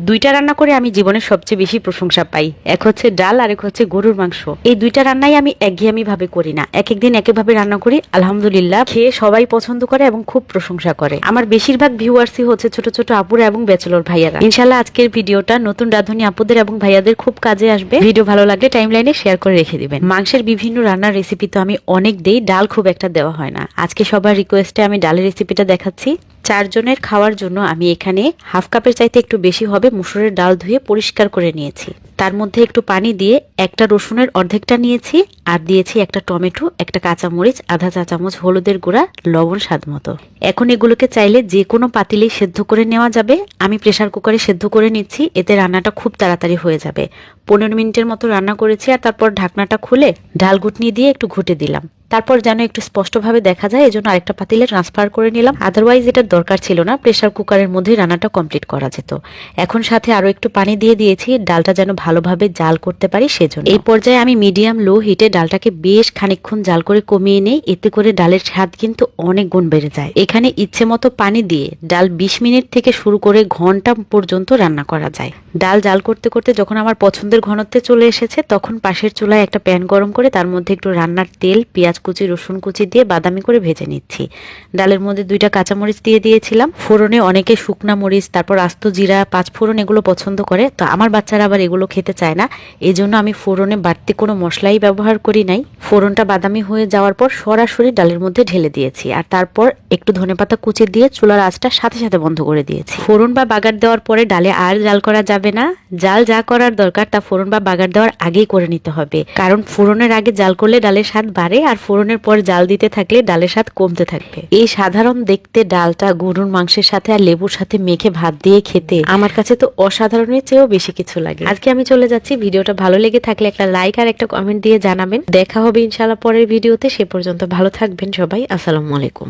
দুইটা রান্না করে আমি জীবনের সবচেয়ে বেশি প্রশংসা পাই। এক হচ্ছে ডাল আর এক হচ্ছে গরুর মাংস। এই দুইটা রান্নাই আমি একঘেয়েমি ভাবে করি না, এক একদিন এক ভাবে রান্না করি। আলহামদুলিল্লাহ খেয়ে সবাই পছন্দ করে এবং খুব প্রশংসা করে। আমার বেশিরভাগ ভিউয়ার্সই হচ্ছে ছোট ছোট আপুরা এবং ব্যাচেলর ভাইয়ারা। ইনশাল্লাহ আজকের ভিডিওটা নতুন রাঁধুনি আপুদের এবং ভাইয়াদের খুব কাজে আসবে। ভিডিও ভালো লাগলে টাইমলাইনে শেয়ার করে রেখে দিবেন। মাংসের বিভিন্ন রান্নার রেসিপি তো আমি অনেক দেই, ডাল খুব একটা দেওয়া হয় না। আজকে সবার রিকোয়েস্টে আমি ডালের রেসিপিটা দেখাচ্ছি। 4 জনের খাওয়ার জন্য আমি এখানে হাফ কাপের চাইতে একটু বেশি হবে মুসুরের ডাল ধুয়ে পরিষ্কার করে নিয়েছি। তার মধ্যে একটু পানি দিয়ে একটা রসুনের অর্ধেকটা নিয়েছি, আর দিয়েছি একটা টমেটো, একটা কাঁচামরিচ, আধা চা চামচ হলুদের গুঁড়া, লবণ স্বাদ মতো। এখন এগুলোকে চাইলে যে কোনো পাতিলেই সেদ্ধ করে নেওয়া যাবে। আমি প্রেসার কুকারে সেদ্ধ করে নিচ্ছি, এতে রান্নাটা খুব তাড়াতাড়ি হয়ে যাবে। 15 মিনিটের মতো রান্না করেছি, আর তারপর ঢাকনাটা খুলে ডাল ঘুটনি দিয়ে একটু ঘুটে দিলাম। তারপর যেন একটু স্পষ্টভাবে দেখা যায় এজন্য আরেকটা পাতিলে ট্রান্সফার করে নিলাম। আদারওয়াইজ এটার দরকার ছিল না, প্রেসার কুকারের মধ্যেই রান্নাটা কমপ্লিট করা যেত। এখন সাথে আরো একটু পানি দিয়ে দিয়েছি, ডালটা যেন ভালোভাবে জাল করতে পারি সেজন্য। এই পর্যায়ে আমি মিডিয়াম লো হিটে ডালটাকে বেশ খানিকক্ষণ জাল করে কমিয়ে নেই। এতে করে ডালের স্বাদ কিন্তু অনেক গুণ বেড়ে যায়। এখানে ইচ্ছে মতো পানি দিয়ে ডাল 20 মিনিট থেকে শুরু করে ঘন্টা পর্যন্ত রান্না করা যায়। ডাল জাল করতে করতে যখন আমার পছন্দের ঘনত্বে চলে এসেছে, তখন পাশের চুলায় একটা প্যান গরম করে তার মধ্যে একটু রান্নার তেল, পেঁয়াজ কুচি, রসুন কুচি দিয়ে বাদামি করে ভেজে নিচ্ছি। ডালের মধ্যে 2টা কাঁচামরিচ দিয়ে দিয়েছিলাম। ফোড়নে অনেকে শুকনা মরিচ, তারপর আস্ত জিরা, 5 ফোড়ন এগুলো পছন্দ করে, তো আমার বাচ্চারা আবার এগুলো খেতে চায় না। এই জন্য আমি ফোড়নে বাড়তি কোনো মশলাই ব্যবহার করি নাই। ফোড়নটা বাদামি হয়ে যাওয়ার পর সরাসরি ডালের মধ্যে ঢেলে দিয়েছি, আর তারপর একটু ধনেপাতা কুচি দিয়ে চুলার আঁচটা সাথে সাথে বন্ধ করে দিয়েছি। ফোড়ন বা বাগার দেওয়ার পরে ডালে আর জাল করা যাবে না। জাল যা করার দরকার তা ফোড়ন বা বাগার দেওয়ার আগেই করে নিতে হবে, কারণ ফোড়নের আগে জাল করলে ডালের স্বাদ বাড়ে, আর ফোড়নের পর জাল দিতে থাকলে ডালের স্বাদ কমতে থাকবে। এই সাধারণ দেখতে ডালটা গরুর মাংসের সাথে আর লেবুর সাথে মেখে ভাত দিয়ে খেতে আমার কাছে তো অসাধারণের চেয়েও বেশি কিছু লাগে। আজকে আমি চলে যাচ্ছি। ভিডিওটা ভালো লেগে থাকলে একটা লাইক আর একটা কমেন্ট দিয়ে জানাবেন। দেখা হবে ইনশাআল্লাহ পরের ভিডিওতে। সে পর্যন্ত ভালো থাকবেন সবাই। আসসালামু আলাইকুম।